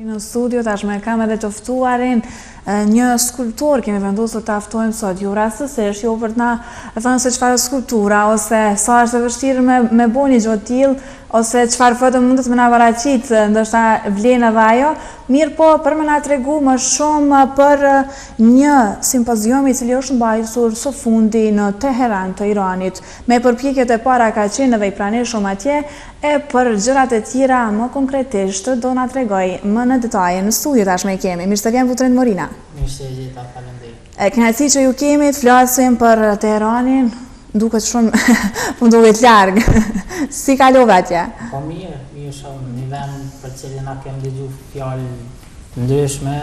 Në studio tashmë kam edhe të ftuarin një skulptor, kemi vendosur ta ftojmë sot, jo rastësisht, jo për të na thënë se çfarë skulptura ose sa është e vështirë me bëni gjë të tillë ose çfarë foto mundet me na paraqit, ndoshta vlen edhe ajo, mirë po për më na tregu më shumë për një simpozium i cili është mbajtur së fundi në Teheran të Iranit. Me përpjekjet e para ka qenë edhe i pranishëm atje, e për gjërat e tjera më konkretisht do na tregoj më në detaje në studio tashmë e kemi. Mirë se vjen Vutrin Morina. Mirë se gjeta, faleminderit. Kënaqësi që ju kemi të flasim për Teheranin, duket shumë më duket larg. Si kalove atje? Po mirë shumë, një vend për cilin na kem dëgjuar fjalë ndryshme.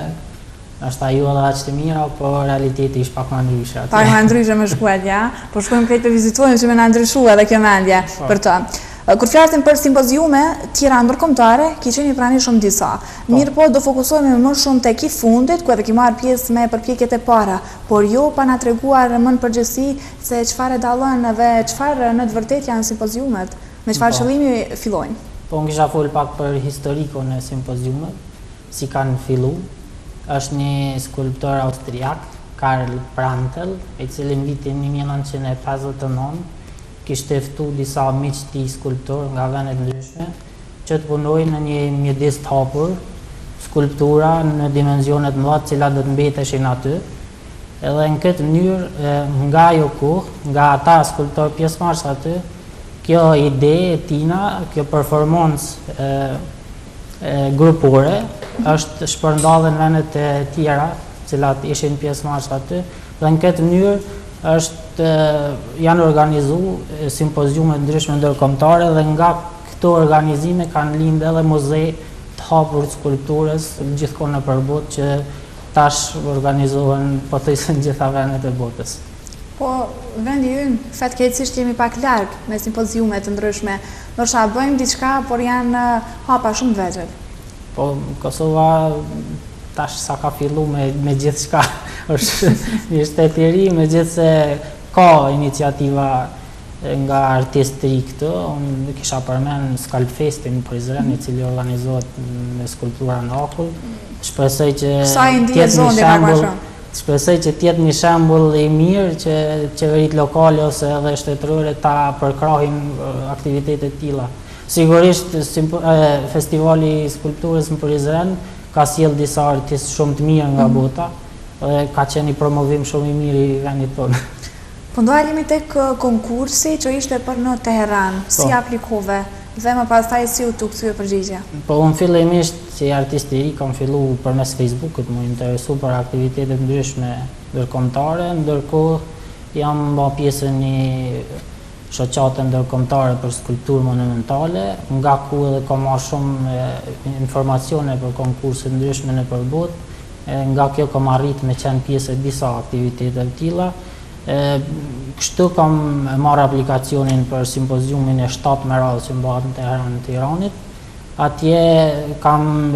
Nështë ju edhe aq të mira, po realiteti ishte pak më ndryshe. Pak më ndryshe më shkuat, ja? Po shkojmë krejt të vizitojmë që më na ndryshua edhe kjo mendje për të. Kur flasim për simpoziume tjera ndërkombëtare, ki qenë i pranishëm disa. Mirë po, do fokusohemi më shumë tek i fundit, ku edhe ki marrë pjesë me përpjekjet e para, por jo pa na treguar më në përgjithësi se çfarë dallon dhe çfarë në të vërtetë janë simpoziumet, me çfarë qëllimi fillojnë. Po kisha fol pak për historikun e simpoziumit, si kanë filluar. Është një skulptor austriak, Karl Prantl, i cili në vitin 1959 kishte ftu disa miq të tij skulptor nga vende të ndryshme që të punojnë në një mjedis të hapur, skulptura në dimensione të mëdha të cilat do të mbeteshin aty. Edhe në këtë mënyrë, nga ajo kohë, nga ata skulptor pjesëmarrës aty, kjo ide e tina, kjo performancë grupore është shpërndallë në vendet e tjera, të cilat ishin pjesëmarrës aty, dhe në këtë mënyrë janë organizuar simpoziume ndryshme ndërkombëtare dhe nga këto organizime kanë lindë edhe muze të hapur të skulpturës gjithkohë nëpër botë që tash organizohen pothuajse në gjitha vendet e botës. Po vendi ynë fatkeqësisht jemi pak larg me simpoziume të ndryshme. Ndoshta bëjmë diçka, por janë hapa shumë të vegjël. Po Kosova tash sa ka filluar me gjithçka është një shtet i ri, megjithse ka iniciativa nga artistë të ri këtu. Unë kisha përmend Skalpfestin në Prizren, i cili organizohet me skulptura në akull. Shpresoj që tjetë një shembull i mirë që qeveritë lokale ose edhe shtetërore ta përkrahin aktivitete të tilla. Sigurisht festivali i skulpturës në Prizren ka sjell disa artistë shumë të mirë nga bota dhe ka qenë një promovim shumë i mirë i vendit tonë. Po ndalemi tek konkursi që ishte për në Teheran, si aplikove dhe më pastaj si u kthye përgjigje? Po unë fillimisht si artist i ri kam filluar përmes Facebookut, më interesu për aktivitetet ndryshme ndërkombëtare, ndërkohë jam bë pjesë në një shoqate ndërkombëtare për skulpturë monumentale, nga ku edhe kam marrë shumë informacione për konkurse ndryshme nëpër botë. Nga kjo kam arrit me qenë pjesë e disa aktivitete të tilla. Kështu kam marrë aplikacionin për simpoziumin e 7 meradhë që bëhet në Teheran të Iranit. Atje kam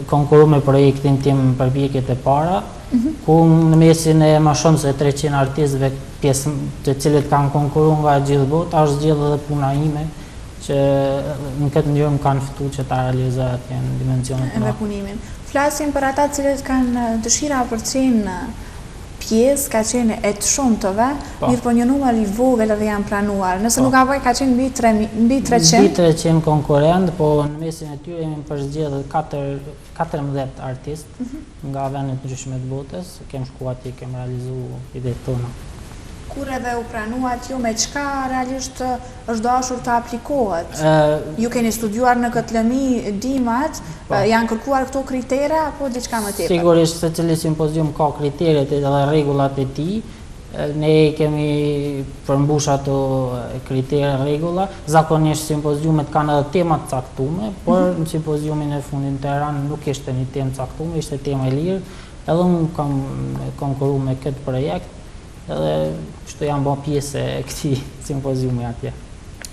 konkurruar me projektin tim përpjekjet e para, ku në mesin e më shumë se 300 artistëve pjesë të cilët kanë konkurruar nga gjithë bota, është zgjedhur edhe puna ime, që në këtë mënyrë më kanë ftuar që ta realizoj atje në dimensione të mëdha. Punimin. Flasim për ata të cilët kanë dëshira për të qenë pjesë, ka qenë e të shumtëve, mirë po një numër i vogël edhe janë pranuar. Nëse nuk gaboj ka qenë mbi 300. Mbi 300 konkurrent, po në mesin e tyre jemi përzgjedhur 14 artistë nga vende të ndryshme të botës. Kem shkuar atje, kem realizuar idetë tona. Kur edhe u pranuat ju, me çka realisht është dashur të aplikohet? Ju keni studiuar në këtë lëmi dimat, janë kërkuar këto kritere apo diçka më tepër? Sigurisht secili simpozium ka kriteret edhe rregullat e tij. Ne kemi përmbush ato kritere, rregulla. Zakonisht simpoziumet kanë edhe tema të caktuara, por në simpoziumin e fundit në Teheran nuk ishte një temë caktuar, ishte tema e lirë. Edhe unë kam konkurruar me këtë projekt. Edhe kështu jam bën pjesë e këtij simpoziumi atje.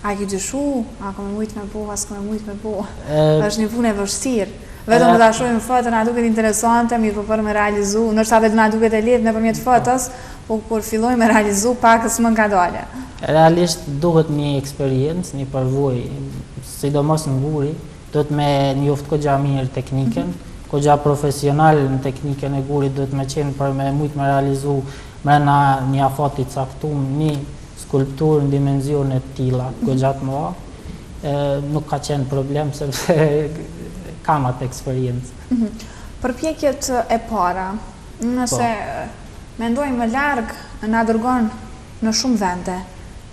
A ki dyshu? A ka me mujtë me po, as ka me mujtë me po? Është një punë e vështirë. Vetëm të shohim foto na duket interesante, mirë po për me realizu, ndoshta vetë na duket e lehtë nëpërmjet fotos, po kur fillojmë me realizu pakës më nga dole. Realisht duhet një eksperiencë, një përvojë, sidomos në Guri, do të me njoftë kogja mirë teknikën, kogja profesional në teknikën e gurit do të me qenë për me mujtë me realizu mrena një afati caktum një skulpturë në dimenzionet tila, kogja të mëdha. Nuk ka qenë problem sepse kam atë eksperiencë. Përpjekjet e para, nëse mendojmë më largë, na dërgon në shumë vende,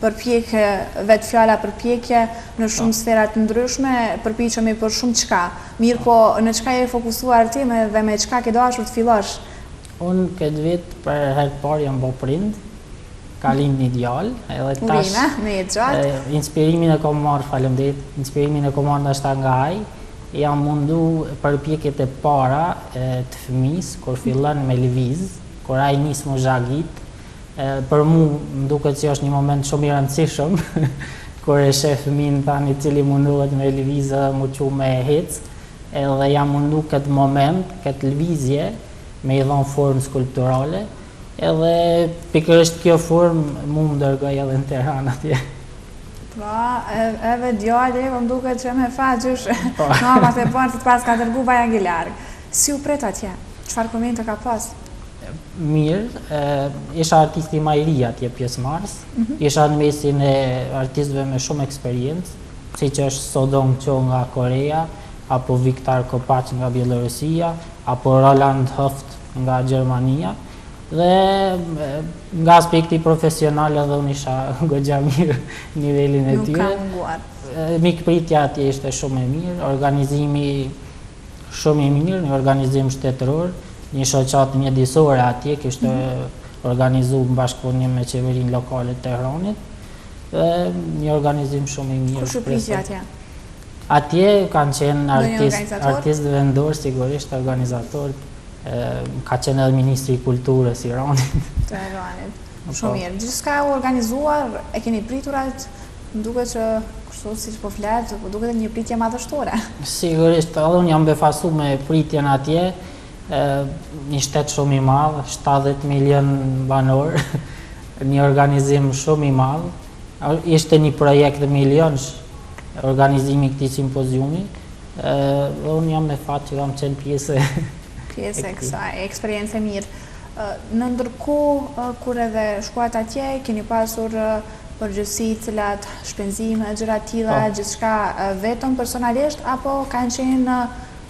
përpjekje, vetë fjala përpjekje në shumë sferat të ndryshme, përpiqemi për shumë çka. Mirë po, në çka je fokusuar ti dhe me çka ke dashur të fillosh? Unë këtë vit për herë të parë jam bo prind, kalim një djalë, edhe tash me jetë gjatë. Inspirimin e kom marrë, faleminderit, inspirimin e kom marrë ndoshta nga ai, jam mundu përpjekjet e para të fëmis, kur fillon me lëviz, kur ai nis më zhagit. Për mu më duket që është një moment shumë i rëndësishëm, kur e sheh fëmin tani i cili munduhet me lëvizë më quh me hec, edhe jam mundu këtë moment, këtë lëvizje, me i dhënë formë skulpturale, edhe pikërisht kjo formë mu më dërgoj edhe në Tiranë atje. Pra, edhe djali, më duket që me fa gjysh namat e parë të pas ka dërgu baja ngi largë. Si u pret atje? Çfarë komente ka pas? Mirë, isha artisti ma i ri atje pjesëmarrës, isha në mesin e artistëve me shumë eksperiencë, si që është Sodong Cho nga Korea, apo Viktor Kopaç nga Bielorusia, apo Roland Hoft nga Gjermania, dhe nga aspekti profesional edhe unë isha goxha mirë nivelin e tyre. Nuk ka munguar. Mikpritja atje ishte shumë e mirë, organizimi shumë i mirë, një organizim shtetëror, një shoqat mjedisore atje, kishte organizu në bashkëpunim me qeverinë lokale të Tehranit, dhe një organizim shumë i mirë. Kush u priti atje? Atje kanë qenë artistë vendor, sigurisht organizator, ka qenë edhe Ministri i Kulturës i Iranit. Të Iranit. Shumë mirë. Gjithçka u organizuar, e keni pritur atë? Më duket që kështu siç po flet, po duket një pritje madhështore. Sigurisht, edhe unë jam befasu me pritjen atje, një shtet shumë i madh, 70 milion banor, një organizim shumë i madh. Ishte një projekt milionsh organizimi këtij simpoziumi, dhe unë jam me fat që kam qenë pjesë e kësaj eksperiencë mirë. Në ndërkohë, kur edhe shkuat atje, keni pasur përgjithësi cilat shpenzime, gjëra të tilla, gjithçka vetëm personalisht, apo kanë qenë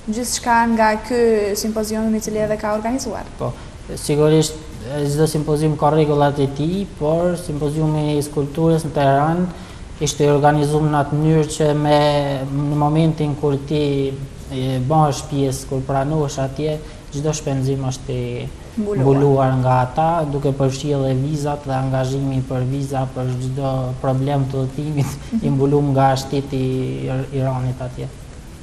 gjithçka nga ky simpozium i cili edhe ka organizuar? Po, sigurisht çdo simpozium ka rregullat e tij, por simpoziumi i skulpturës në Tiranë ishte organizuar në atë mënyrë që në momentin kur ti bëhesh pjesë, kur pranohesh atje, çdo shpenzim është i mbuluar nga ata, duke përfshirë edhe vizat dhe angazhimi për viza për çdo problem të udhëtimit i mbulum nga shteti i Iranit atje.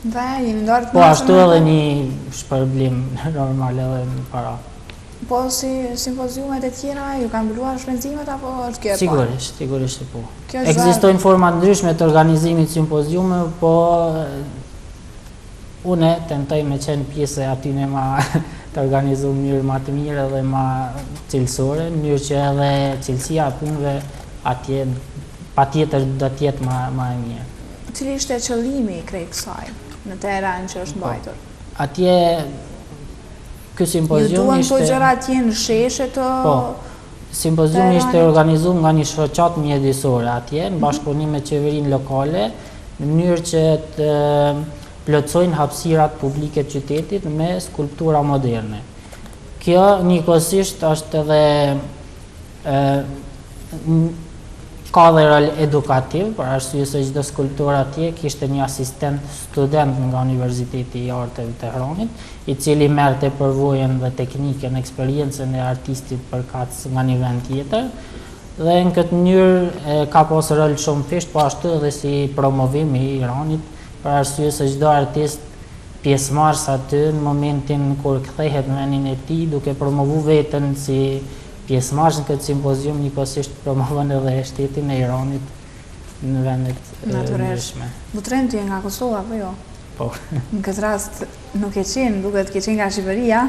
Dhe jeni ndarë të po ashtu edhe një shpërblim normal edhe në para. Po si simpoziumet e tjera ju kanë mbuluar shpenzimet apo është kjo e parë? Sigurisht po. Ekzistojnë forma ndryshme të organizimit simpoziume, po une tentoj me qenë pjesë aty në të organizu në mënyrë ma të mirë dhe ma cilësore, në mënyrë që edhe cilësia punëve atje patjetër do të jetë ma e mirë. Cili ishte qëllimi krejt kësaj në Tiranë që është mbajtur? Atje ky simpozium ishte... Ju duan këto gjëra atje në sheshe të... Po, simpozium ishte organizuar nga një shoqat mjedisore atje, në bashkëpunim me qeverinë lokale, në mënyrë që të plotësojnë hapësirat publike të qytetit me skulptura moderne. Kjo njëkohësisht është edhe ka dhe rol edukativ, për arsye se çdo skulptor atje kishte një asistent student nga Universiteti i Arteve të Tehranit, i cili merrte përvojën dhe teknikën, eksperiencën e artistit përkatës nga një vend tjetër, dhe në këtë mënyrë ka pasur rol shumë fisht, po ashtu edhe si promovim i Iranit, për arsye se çdo artist pjesëmarrës aty në momentin kur kthehet në vendin e tij, duke promovu veten si pjesëmarrës në këtë simpozium, njëkohësisht promovon edhe shtetin e Iranit në vendet ndryshme. Butrem ti je nga Kosova apo jo? Po. Në këtë rast nuk e qenë, duket ke qenë nga Shqipëria.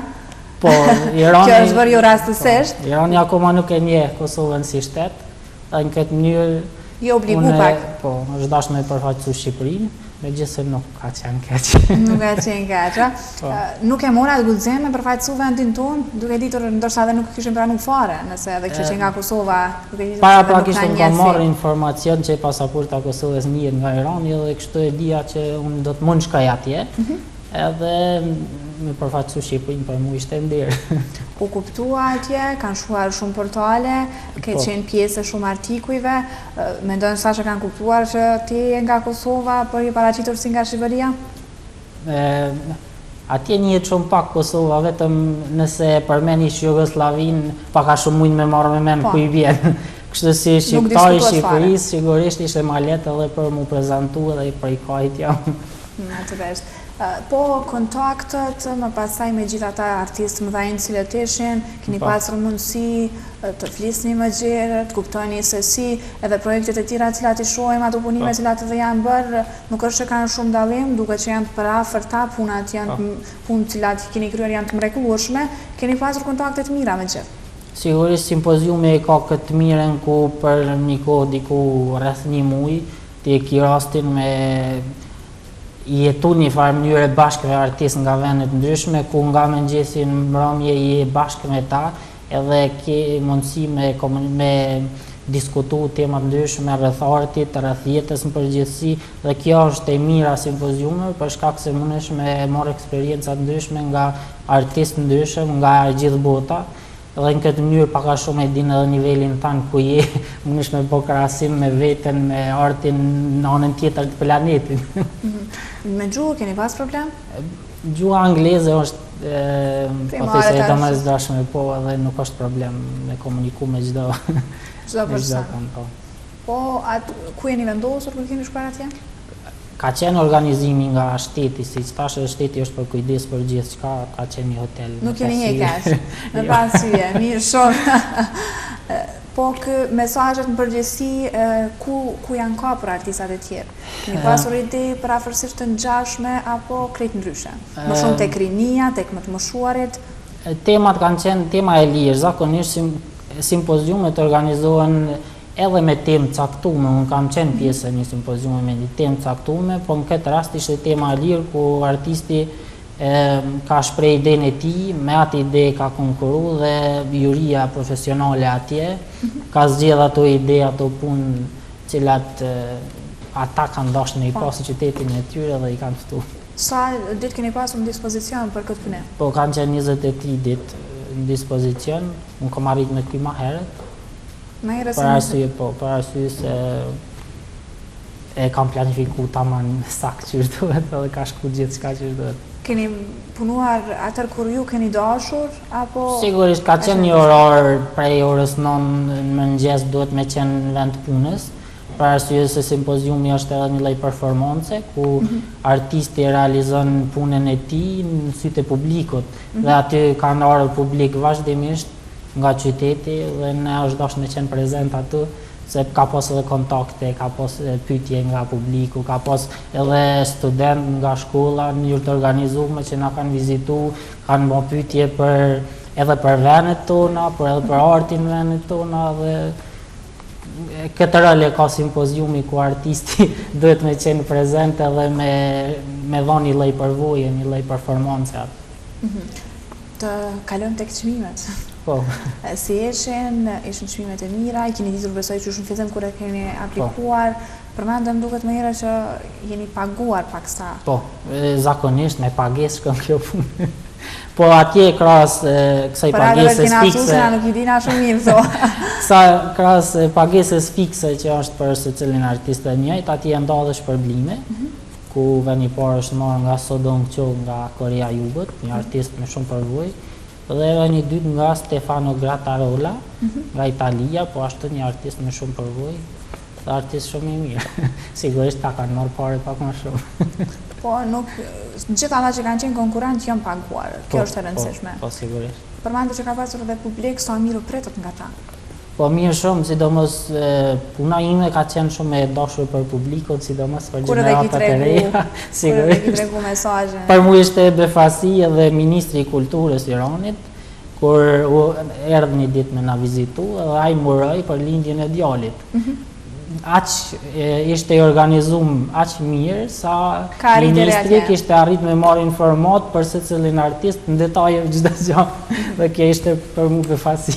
Po, Irani... Kjo është bërë jo rastësisht. Irani akoma nuk e njeh Kosovën si shtet, dhe në këtë mënyrë jo obligu pak. Po, është dashur me përfaqësu Shqipërinë, Megjithëse nuk ka qenë keq. Nuk ka qenë keq, nuk e mora të guxim me përfaqësu vendin tonë, duke ditur ndoshta edhe nuk kishin pranuar fare, nëse edhe kishin nga Kosova, duke ditur para prakisht unë kam marrë informacion që pasaporta e Kosovës njihet nga Irani dhe kështu e dija që unë do të mund shkoj atje. Edhe me përfaqësu Shqipërinë për mu ishte ndirë. U kuptua atje, kanë shkuar shumë portale, ke qenë pjesë e shumë artikujve, mendojnë sa që kanë kuptuar që ti je nga Kosova, për i paraqitur si nga Shqipëria? Atje njihet shumë pak Kosova, vetëm nëse përmenish Jugoslavinë, paka shumë mund me marrë me men ku i vjen. Kështu si shqiptari i Shqipërisë, sigurisht ishte ma lehtë edhe për mu prezantu edhe për i kajt jam. Natyrisht. Po kontaktet më pasaj me gjitha ata artistë mëdhenj cilët ishin, keni pasur mundësi të flisni më gjerë, të kuptoni se si edhe projektet e tjera cilat i shohim, ato punime cilat edhe janë bërë, nuk është që kanë shumë dallim, duke që janë të përafërta, punat janë punë cilat keni kryer janë të mrekullueshme, keni pasur kontakte të mira me gjithë. Sigurisht simpoziumi ka këtë mirën ku për një kohë diku rreth një muaj, ti e ki rastin me i jetu një farë mënyre bashkë me artistë nga vendet ndryshme, ku nga mëngjesi në mbrëmje i bashkë me ta, edhe ke mundësi me diskutu temat ndryshme rreth artit, rreth jetës në përgjithësi, dhe kjo është e mira simpoziume, për shkak se mundesh me marrë eksperienca ndryshme nga artistë ndryshëm, nga gjithë bota, dhe në këtë mënyrë paka shumë e din edhe nivelin tanë ku je, mundesh me bo krahasim me veten, me artin në anën tjetër të planetin. Me gjuhë keni pas problem? Gjuha angleze është e domosdoshme, po edhe nuk është problem me komuniku me çdo person. Po, ku jeni vendosur kur keni shkuar atje? Ka qenë organizimi nga shteti, si që thashë shteti është për kujdes për gjithë çka, ka qenë një hotel. Nuk keni një kesh, me pasuje, mirë shumë. Po mesazhet në përgjithësi, ku janë ka për artistat e tjerë? Keni pasur ide për afërsisht të ngjashme apo krejt ndryshe? Më shumë tek rinia, tek më të moshuarit? Temat kanë qenë tema e lirë, zakonisht simpoziumet organizohen edhe me temë caktume, unë kam qenë pjesë e një simpoziume me një temë caktume, po në këtë rast ishte tema e lirë ku artisti ka shpreh idenë e tij, me atë ide ka konkuru dhe juria profesionale atje ka zgjedh ato ide, ato punë cilat ata kanë dashur në i pasë qytetin e tyre dhe i kanë ftuar. Sa ditë keni pasur në dispozicion për këtë punë? Po kanë qenë 23 ditë në dispozicion, unë kam arrit me ty më herët. Për arsye se e kam planifiku tamam saktë që duhet edhe ka shku gjithçka që duhet. Keni punuar atër kur ju keni dashur, apo... Sigurisht, ka qenë një orar prej orës 9 në mëngjes duhet me qenë në vend punës, për arsye se simpoziumi është edhe një lloj performance, ku artisti realizon punën e tij në sytë e publikut, dhe aty kanë ardhur publik vazhdimisht nga qyteti dhe ne është dashur me qenë prezent aty, se ka pas edhe kontakte, ka pas pyetje nga publiku, ka pas edhe student nga shkolla në mënyrë të organizuar që na kanë vizitu, kanë bërë pyetje edhe për vendet tona, por edhe për artin në vendet tona dhe këtë rol e ka simpoziumi ku artisti duhet me qenë prezent edhe me dhënë një lloj përvoje, një lloj performance atë. Të kalojmë tek çmimet. Po. Si ishin çmimet e mira, i keni ditur besoj që shumë fillim kur e keni aplikuar, përmendëm duket më herët që jeni paguar paksa. Po, zakonisht me pagesë shkon kjo punë. Po atje krahas kësaj pagesës fikse. Nuk i dina shumë mirë këto. Krahas pagesës fikse që është për secilin artist të njëjtë, atje ndodhen shpërblime, ku veni parë është marrë nga Sodong Cho nga Korea e Jugut, një artist me shumë përvojë. Dhe një dytë nga Stefano Grattarola, nga Italia, po ashtu një artist me shumë përvojë, dhe artist shumë i mirë. Sigurisht ta kanë marrë parë pak më shumë. Po nuk, gjithë ata që kanë qenë konkurrentë janë paguar, kjo është e rëndësishme. Po, sigurisht. Përmendë që ka pasur edhe publik, sa mirë u pritët nga ta? Po mirë shumë, sidomos puna ime ka qenë shumë e dashur për publikun, sidomos për gjeneratat e reja. Kur e ki tregu mesazhin. Për mu ishte befasi edhe Ministri i Kulturës i Iranit, kur erdhi një ditë me na vizitu, edhe ai muroi për lindjen e djalit. ishte i organizuar aq mirë sa Ka arrit ministri atje. kishte arrit me marrë informat për secilin artist në detaje çdo gjë dhe kjo ishte për mua befasi.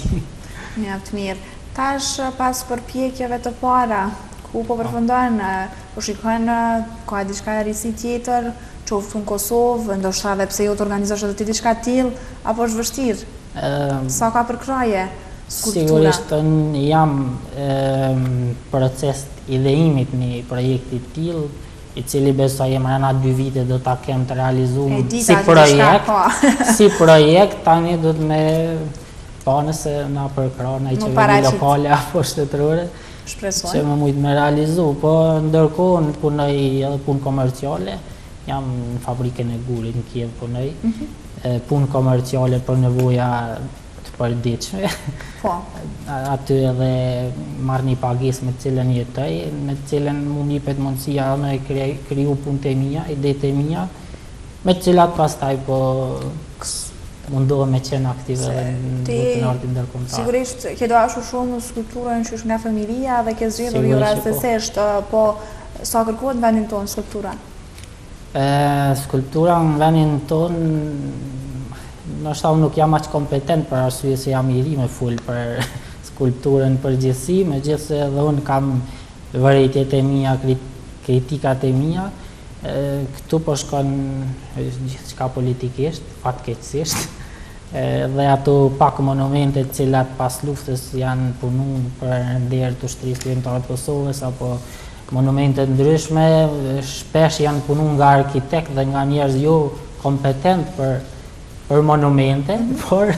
Mjaft mirë. Tash pas përpjekjeve të para, ku po përfundojnë, po shikojnë ka diçka risi tjetër, qoftë në Kosovë, ndoshta edhe pse jo të organizosh edhe ti diçka tillë, apo është vështirë? Sa ka për kraje skulptura? Sigurisht jam proces ideimit një projekti tillë, i cili besoj rreth 2 vite do ta kem të realizuar si projekt. Si projekt tani do të me pa nëse na përkra në i qeveri lokale apo shtetërore, që më mujtë me realizu, po ndërkohë në punoj edhe punë komerciale, jam në fabrikën e gurit në Kiev punoj, punë komerciale për nevoja të përditshme. Aty edhe marrë një pagesë me cilën jetoj, me cilën mund jepet mundësia me kriju punët e mia, idetë e mia, me cilat pastaj po mundohem me qenë aktive në botën e artit ndërkombëtar. Sigurisht ke dashur shumë skulpturën qysh nga familja dhe ke zgjedhur jo rastësisht, po sa kërkohet në vendin tonë skulptura? Skulptura në vendin tonë, ndoshta unë nuk jam aq kompetent për arsye se jam i ri me fol për skulpturën përgjithësi, megjithëse edhe unë kam vërejtjet e mia, kritikat e mia. Këtu po shkon gjithçka politikisht, fatkeqësisht, dhe ato pak monumente të cilat pas luftës janë punu për nder të ushtrisë ligjore të Kosovës apo monumente ndryshme, shpesh janë punu nga arkitekt dhe nga njerëz jo kompetent për monumente, por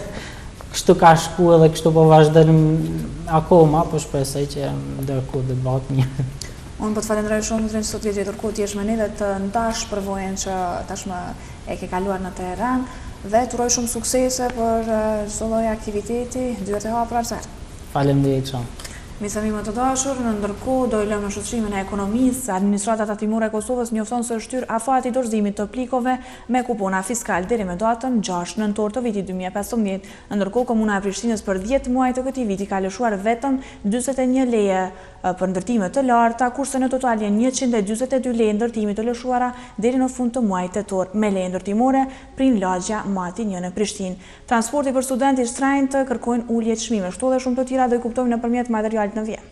kështu ka shku edhe kështu po vazhdojnë akoma, po shpresoj që ndërkohë do të bëhet mirë. Unë po të falenderoj shumë të sot vjetë gjetur kohë t'jesh me ne dhe të ndash përvojën që tashmë e ke kaluar në Teheran dhe të uroj shumë suksese për çdo lloj aktiviteti, dyert e hapura sot. Faleminderit shumë. Misami më të dashur, në ndërkohë do i lëmë në shoqërimin e ekonomisë, administrata tatimore e Kosovës njofton se është shtyr afati dorëzimit të plikove me kupona fiskal deri me datën 6 nëntor të vitit 2015. Ndërkohë komuna e Prishtinës për 10 muaj të këtij viti ka lëshuar vetëm 41 leje për ndërtime të larta, kurse në total janë 142 leje ndërtimi të lëshuara deri në fund të muajit tetor. Me leje ndërtimore prin lagja Mati 1 në Prishtinë. Transporti për studentë i shtrenjtë kërkojnë ulje të çmimeve. Kështu dhe shumë të tjera do i kuptojmë nëpërmjet materialit në vijim.